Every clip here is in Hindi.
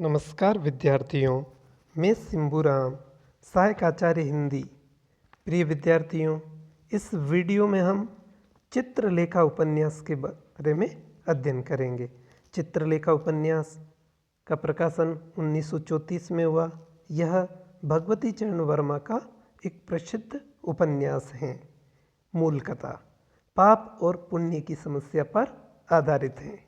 नमस्कार विद्यार्थियों, मैं सिंबूराम, सहायक आचार्य हिंदी। प्रिय विद्यार्थियों, इस वीडियो में हम चित्रलेखा उपन्यास के बारे में अध्ययन करेंगे। चित्रलेखा उपन्यास का प्रकाशन 1934 में हुआ। यह भगवती चरण वर्मा का एक प्रसिद्ध उपन्यास है। मूल कथा पाप और पुण्य की समस्या पर आधारित है।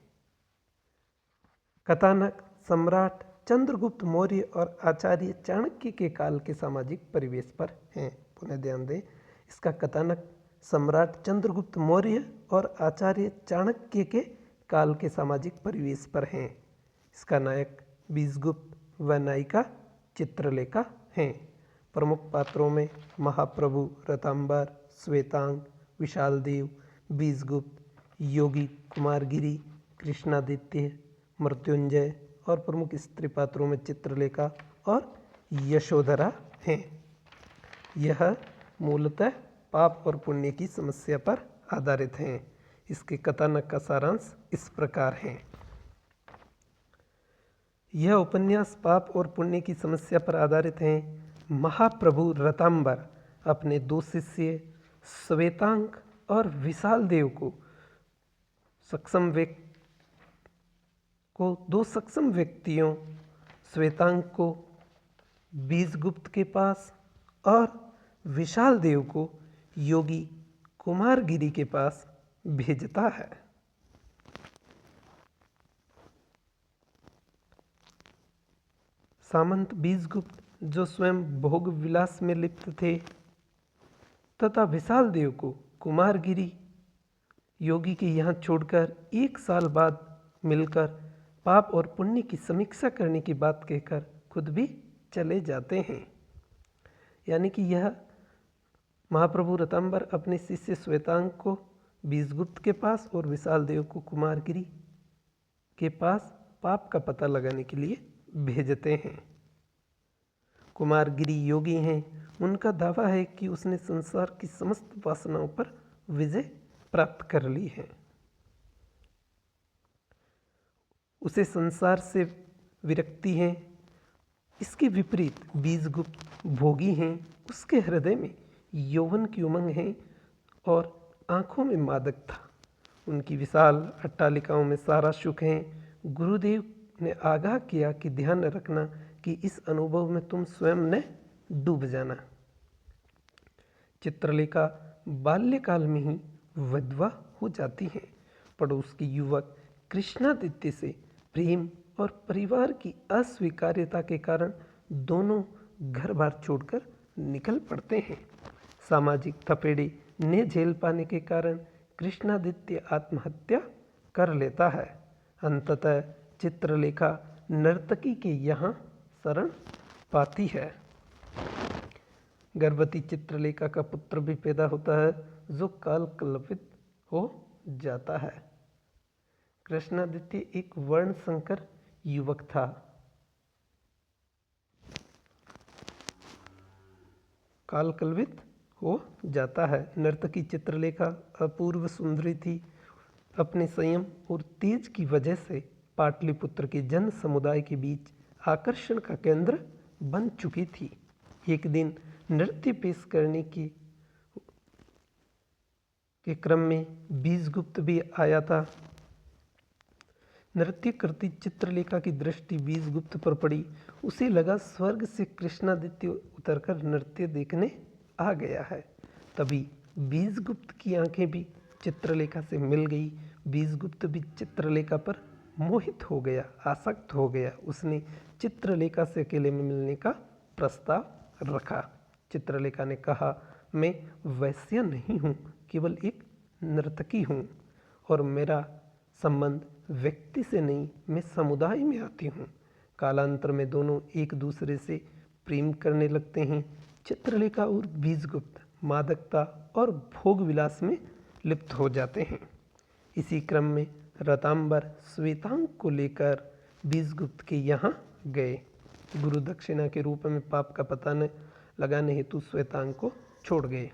कथानक सम्राट चंद्रगुप्त मौर्य और आचार्य चाणक्य के काल के सामाजिक परिवेश पर हैं। पुनः ध्यान दें, इसका कथानक सम्राट चंद्रगुप्त मौर्य और आचार्य चाणक्य के काल के सामाजिक परिवेश पर हैं। इसका नायक बीजगुप्त व नायिका चित्रलेखा हैं। प्रमुख पात्रों में महाप्रभु, रतांबर, श्वेतांग, विशालदेव, बीजगुप्त, योगी कुमारगिरी, कृष्णादित्य, मृत्युंजय और प्रमुख स्त्री पात्रों में चित्रलेखा और यशोधरा हैं। यह मूलतः पाप और पुण्य की समस्या पर आधारित हैं। इसके कथानक का सारांश इस प्रकार है। यह उपन्यास पाप और पुण्य की समस्या पर आधारित है। महाप्रभु रतांबर अपने दो शिष्य श्वेतांक और विशालदेव को दो सक्षम व्यक्तियों श्वेतांक को बीजगुप्त के पास और विशालदेव को योगी कुमारगिरी के पास भेजता है। सामंत बीजगुप्त, जो स्वयं भोग विलास में लिप्त थे, तथा विशालदेव को कुमारगिरी योगी के यहाँ छोड़कर 1 साल बाद मिलकर पाप और पुण्य की समीक्षा करने की बात कहकर खुद भी चले जाते हैं। यानी कि यह महाप्रभु रतांबर अपने शिष्य श्वेतांक को बीजगुप्त के पास और विशालदेव को कुमारगिरी के पास पाप का पता लगाने के लिए भेजते हैं। कुमारगिरी योगी हैं। उनका दावा है कि उसने संसार की समस्त वासनाओं पर विजय प्राप्त कर ली है। उसे संसार से विरक्ति है। इसके विपरीत बीजगुप्त भोगी हैं। उसके हृदय में यौवन की उमंग है और आँखों में मादक था। उनकी विशाल अट्टालिकाओं में सारा सुख है। गुरुदेव ने आगाह किया कि ध्यान रखना कि इस अनुभव में तुम स्वयं न डूब जाना। चित्रलेखा बाल्यकाल में ही विधवा हो जाती हैं। पड़ोस के युवक कृष्णादित्य से प्रेम और परिवार की अस्वीकार्यता के कारण दोनों घर बार छोड़कर निकल पड़ते हैं। सामाजिक थपेड़े न झेल पाने के कारण कृष्णादित्य आत्महत्या कर लेता है। अंततः चित्रलेखा नर्तकी के यहाँ शरण पाती है। गर्भवती चित्रलेखा का पुत्र भी पैदा होता है, जो काल कल्पित हो जाता है। कृष्णादित्य एक वर्ण संकर युवक था। काल कल्पित हो जाता है। नर्तकी चित्रलेखा अपूर्व सुंदरी थी। अपने संयम और तेज की वजह से पाटलिपुत्र के जन समुदाय के बीच आकर्षण का केंद्र बन चुकी थी। एक दिन नृत्य पेश करने के क्रम में बीजगुप्त भी आया था। नृत्य करती चित्रलेखा की दृष्टि बीजगुप्त पर पड़ी। उसे लगा स्वर्ग से कृष्णादित्य उतरकर नृत्य देखने आ गया है। तभी बीजगुप्त की आंखें भी चित्रलेखा से मिल गई। बीजगुप्त भी चित्रलेखा पर मोहित हो गया, आसक्त हो गया। उसने चित्रलेखा से अकेले में मिलने का प्रस्ताव रखा। चित्रलेखा ने कहा, मैं वैश्या नहीं हूँ, केवल एक नर्तकी हूँ और मेरा संबंध व्यक्ति से नहीं, मैं समुदाय में आती हूँ। कालांतर में दोनों एक दूसरे से प्रेम करने लगते हैं। चित्रलेखा और बीजगुप्त मादकता और भोग विलास में लिप्त हो जाते हैं। इसी क्रम में रतांबर श्वेतांक को लेकर बीजगुप्त के यहाँ गए। गुरु दक्षिणा के रूप में पाप का पता न लगाने हेतु श्वेतांक को छोड़ गए।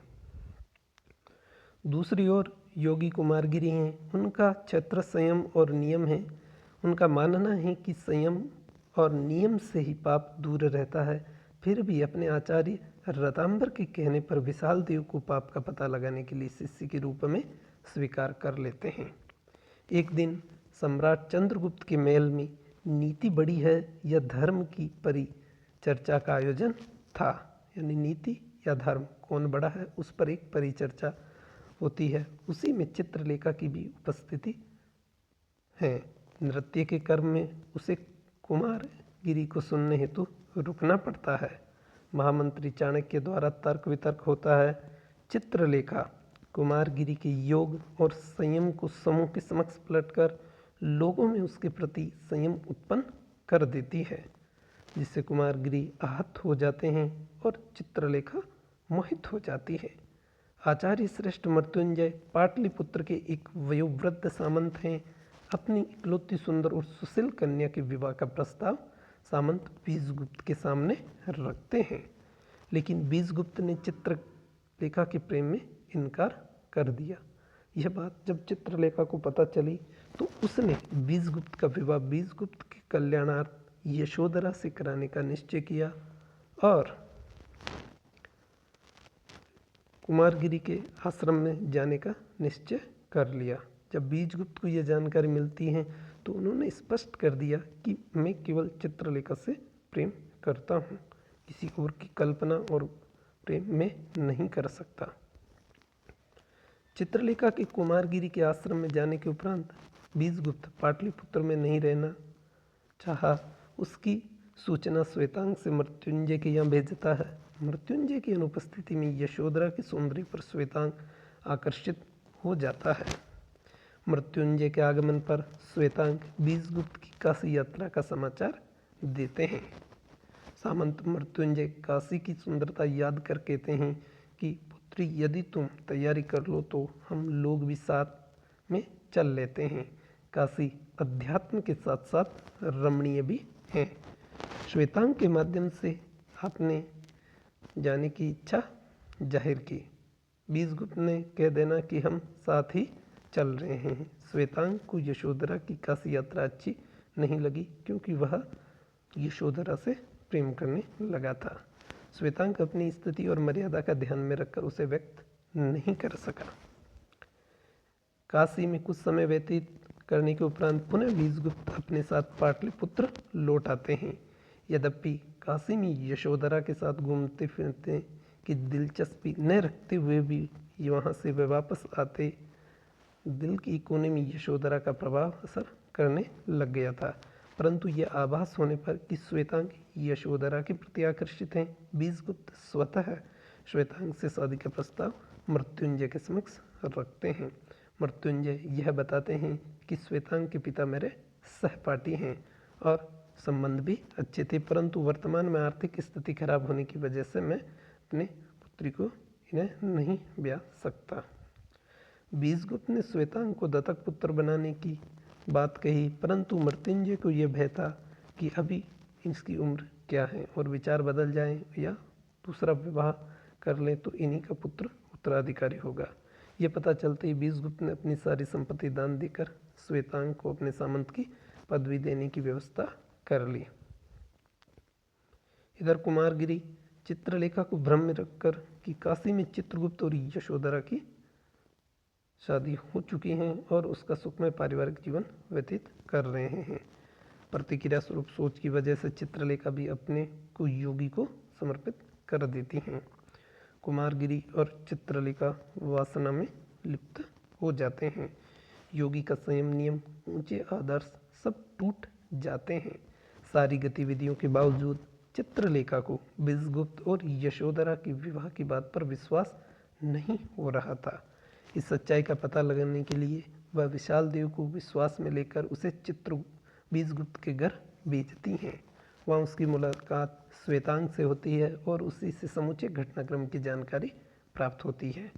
दूसरी ओर योगी कुमारगिरी हैं। उनका छत्र संयम और नियम है। उनका मानना है कि संयम और नियम से ही पाप दूर रहता है, फिर भी अपने आचार्य रतांबर के कहने पर विशाल देव को पाप का पता लगाने के लिए शिष्य के रूप में स्वीकार कर लेते हैं। एक दिन सम्राट चंद्रगुप्त के महल में नीति बड़ी है या धर्म की परिचर्चा का आयोजन था, यानी नीति या धर्म कौन बड़ा है उस पर एक परिचर्चा होती है। उसी में चित्रलेखा की भी उपस्थिति है। नृत्य के क्रम में उसे कुमारगिरी को सुनने हेतु रुकना पड़ता है। महामंत्री चाणक्य द्वारा तर्क वितर्क होता है। चित्रलेखा कुमारगिरी के योग और संयम को समूह के समक्ष पलटकर लोगों में उसके प्रति संयम उत्पन्न कर देती है, जिससे कुमारगिरी आहत हो जाते हैं और चित्रलेखा मोहित हो जाती है। आचार्य श्रेष्ठ मृत्युंजय पाटलिपुत्र के एक वयोवृद्ध सामंत हैं। अपनी इकलौती सुंदर और सुशील कन्या के विवाह का प्रस्ताव सामंत बीजगुप्त के सामने रखते हैं, लेकिन बीजगुप्त ने चित्रलेखा के प्रेम में इनकार कर दिया। यह बात जब चित्रलेखा को पता चली तो उसने बीजगुप्त का विवाह बीजगुप्त के कल्याणार्थ यशोधरा से कराने का निश्चय किया और कुमारगिरी के आश्रम में जाने का निश्चय कर लिया। जब बीजगुप्त को यह जानकारी मिलती है तो उन्होंने स्पष्ट कर दिया कि मैं केवल चित्रलेखा से प्रेम करता हूँ, किसी और की कल्पना और प्रेम में नहीं कर सकता। चित्रलेखा के कुमारगिरी के आश्रम में जाने के उपरांत बीजगुप्त पाटलिपुत्र में नहीं रहना चाहा। उसकी सूचना श्वेतांग से मृत्युंजय के यहाँ भेजता है। मृत्युंजय की अनुपस्थिति में यशोधरा के सौंदर्य पर श्वेतांग आकर्षित हो जाता है। मृत्युंजय के आगमन पर श्वेतांग बीजगुप्त की काशी यात्रा का समाचार देते हैं। सामंत मृत्युंजय काशी की सुंदरता याद कर कहते हैं कि पुत्री, यदि तुम तैयारी कर लो तो हम लोग भी साथ में चल लेते हैं। काशी अध्यात्म के साथ साथ रमणीय भी है। श्वेतांग के माध्यम से आपने जाने की इच्छा जाहिर की। बीजगुप्त ने कह देना कि हम साथ ही चल रहे हैं। श्वेतांग को यशोधरा की काशी यात्रा अच्छी नहीं लगी क्योंकि वह यशोधरा से प्रेम करने लगा था। श्वेतांग अपनी स्थिति और मर्यादा का ध्यान में रखकर उसे व्यक्त नहीं कर सका। काशी में कुछ समय व्यतीत करने के उपरांत पुनः बीजगुप्त अपने साथ पाटलिपुत्र लौट आते हैं। यद्यपि काशी में यशोधरा के साथ घूमते फिरते की दिलचस्पी न रखते हुए भी वहाँ से वे वापस आते दिल की कोने में यशोधरा का प्रभाव असर करने लग गया था, परंतु यह आभास होने पर कि श्वेतांग यशोधरा के प्रति आकर्षित हैं, बीजगुप्त स्वतः श्वेतांग से शादी का प्रस्ताव मृत्युंजय के समक्ष रखते हैं। मृत्युंजय यह बताते हैं कि श्वेतांग के पिता मेरे सहपाठी हैं और संबंध भी अच्छे थे, परंतु वर्तमान में आर्थिक स्थिति खराब होने की वजह से मैं अपने पुत्री को इन्हें नहीं ब्याह सकता। बीजगुप्त ने श्वेतांग को दत्तक पुत्र बनाने की बात कही, परंतु मृत्युंजय को यह भय था कि अभी इसकी उम्र क्या है और विचार बदल जाए या दूसरा विवाह कर ले तो इन्हीं का पुत्र उत्तराधिकारी होगा। यह पता चलते ही बीजगुप्त ने अपनी सारी संपत्ति दान देकर श्वेतांग को अपने सामंत की पदवी देने की व्यवस्था कर ली। इधर कुमारगिरी चित्रलेखा को भ्रम में रखकर कि काशी में चित्रगुप्त और यशोधरा की शादी हो चुकी हैं और उसका सुखमय पारिवारिक जीवन व्यतीत कर रहे हैं। प्रतिक्रिया स्वरूप सोच की वजह से चित्रलेखा भी अपने को योगी को समर्पित कर देती हैं। कुमारगिरी और चित्रलेखा वासना में लिप्त हो जाते हैं। योगी का संयम, नियम, ऊंचे आदर्श सब टूट जाते हैं। सारी गतिविधियों के बावजूद चित्रलेखा को बीजगुप्त और यशोधरा के विवाह की बात पर विश्वास नहीं हो रहा था। इस सच्चाई का पता लगाने के लिए वह विशाल देव को विश्वास में लेकर उसे बीजगुप्त के घर भेजती हैं। वहाँ उसकी मुलाकात श्वेतांग से होती है और उसी से समूचे घटनाक्रम की जानकारी प्राप्त होती है।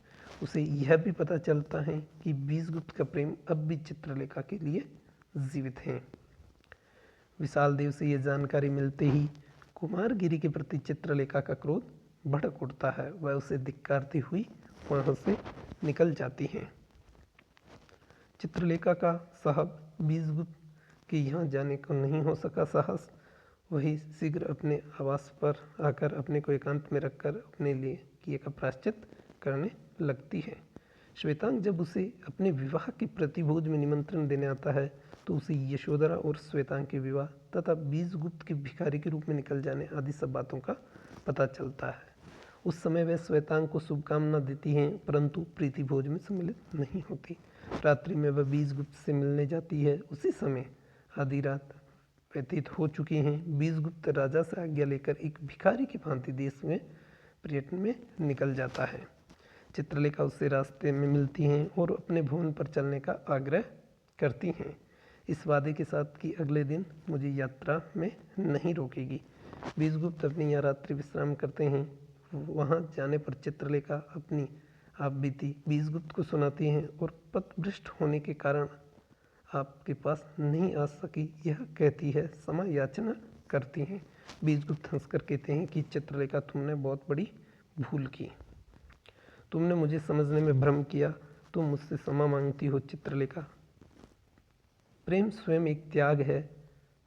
उसे यह भी पता चलता है कि बीजगुप्त का प्रेम अब भी चित्रलेखा के लिए जीवित है। विशाल देव से यह जानकारी मिलते ही कुमारगिरी के प्रति चित्रलेखा का क्रोध भड़क उठता है। वह उसे धिक्कारती हुई वहाँ से निकल जाती हैं। चित्रलेखा का साहब बीजगुप्त के यहाँ जाने को नहीं हो सका साहस वही शीघ्र अपने आवास पर आकर अपने को एकांत में रखकर अपने लिए किए का प्रायश्चित करने लगती है। श्वेतांग जब उसे अपने विवाह के प्रतिभोज में निमंत्रण देने आता है तो उसे यशोधरा और श्वेतांग के विवाह तथा बीजगुप्त के भिखारी के रूप में निकल जाने आदि सब बातों का पता चलता है। उस समय वह श्वेतांग को शुभकामना देती हैं परंतु प्रीति भोज में सम्मिलित नहीं होती। रात्रि में वह बीजगुप्त से मिलने जाती है। उसी समय आधी रात व्यतीत हो चुकी हैं। बीजगुप्त राजा से आज्ञा लेकर एक भिखारी की भांति देश में पर्यटन में निकल जाता है। चित्रलेखा उससे रास्ते में मिलती हैं और अपने भवन पर चलने का आग्रह करती हैं, इस वादे के साथ कि अगले दिन मुझे यात्रा में नहीं रोकेगी। बीजगुप्त अपनी यहाँ रात्रि विश्राम करते हैं। वहाँ जाने पर चित्रलेखा अपनी आप बीती बीजगुप्त को सुनाती हैं और पथभ्रष्ट होने के कारण आपके पास नहीं आ सकी यह कहती है क्षमा याचना करती हैं। बीजगुप्त हंसकर कहते हैं कि चित्रलेखा तुमने बहुत बड़ी भूल की, तुमने मुझे समझने में भ्रम किया, तुम मुझसे क्षमा मांगती हो चित्रलेखा। प्रेम स्वयं एक त्याग है,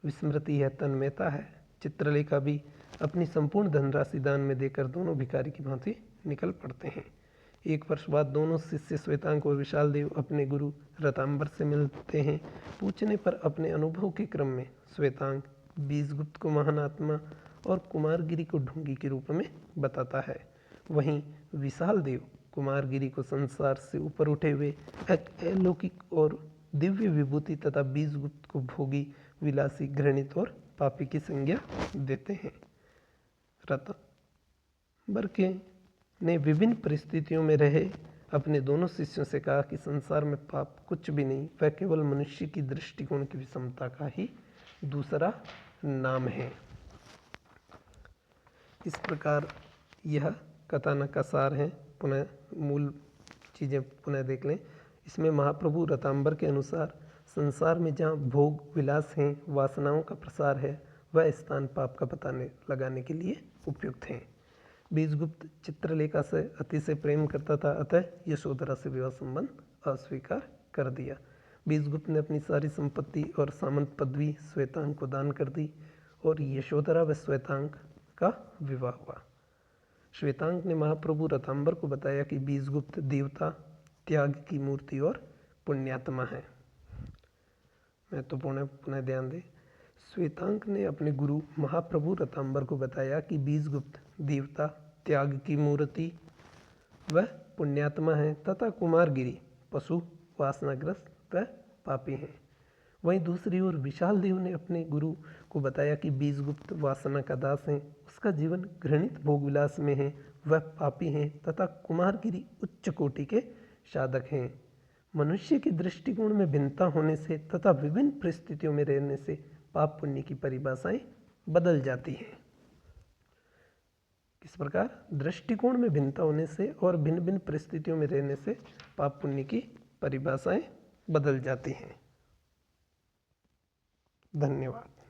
विस्मृति है, तन्मयता है। चित्रलेखा भी अपनी संपूर्ण धनराशि दान में देकर दोनों भिखारी की भांति निकल पड़ते हैं। एक वर्ष बाद दोनों शिष्य श्वेतांग और विशाल देव अपने गुरु रतांबर से मिलते हैं। पूछने पर अपने अनुभव के क्रम में श्वेतांग बीजगुप्त को महान आत्मा और कुमारगिरी को ढोंगी के रूप में बताता है। वहीं विशाल देव कुमारगिरी को संसार से ऊपर उठे हुए एक अलौकिक और दिव्य विभूति तथा बीजगुप्त को भोगी, विलासी, घृणित और पापी की संज्ञा देते हैं। रतांबर ने विभिन्न परिस्थितियों में रहे अपने दोनों शिष्यों से कहा कि संसार में पाप कुछ भी नहीं, वह केवल मनुष्य की दृष्टिकोण की विषमता का ही दूसरा नाम है। इस प्रकार यह कथानक का सार है। पुनः मूल चीज़ें पुनः देख लें। इसमें महाप्रभु रतांबर के अनुसार संसार में जहाँ भोग विलास हैं, वासनाओं का प्रसार है, वह स्थान पाप का पता लगाने के लिए उपयुक्त हैं। बीजगुप्त चित्रलेखा से अतिशय प्रेम करता था, अतः यशोधरा से विवाह संबंध अस्वीकार कर दिया। बीजगुप्त ने अपनी सारी संपत्ति और सामंत पदवी श्वेतांग को दान कर दी और यशोधरा व श्वेतांग का विवाह हुआ। श्वेतांग ने महाप्रभु रतांबर को बताया कि बीजगुप्त देवता, त्याग की मूर्ति और पुण्यात्मा है। महत्वपूर्ण पुनः ध्यान दें। श्वेतांग ने अपने गुरु महाप्रभु रतांबर को बताया कि बीजगुप्त देवता, त्याग की मूर्ति व पुण्यात्मा है तथा कुमारगिरी पशु, वासनाग्रस्त व पापी हैं। वहीं दूसरी ओर विशाल देव ने अपने गुरु को बताया कि बीजगुप्त वासना का दास है, उसका जीवन घृणित भोगविलास में है, वह पापी हैं तथा कुमारगिरी उच्च कोटि के साधक हैं। मनुष्य के दृष्टिकोण में भिन्नता होने से तथा विभिन्न परिस्थितियों में रहने से पाप पुण्य की परिभाषाएं बदल जाती हैं। किस प्रकार? दृष्टिकोण में भिन्नता होने से और भिन्न भिन्न परिस्थितियों में रहने से पाप पुण्य की परिभाषाएं बदल जाती हैं। धन्यवाद।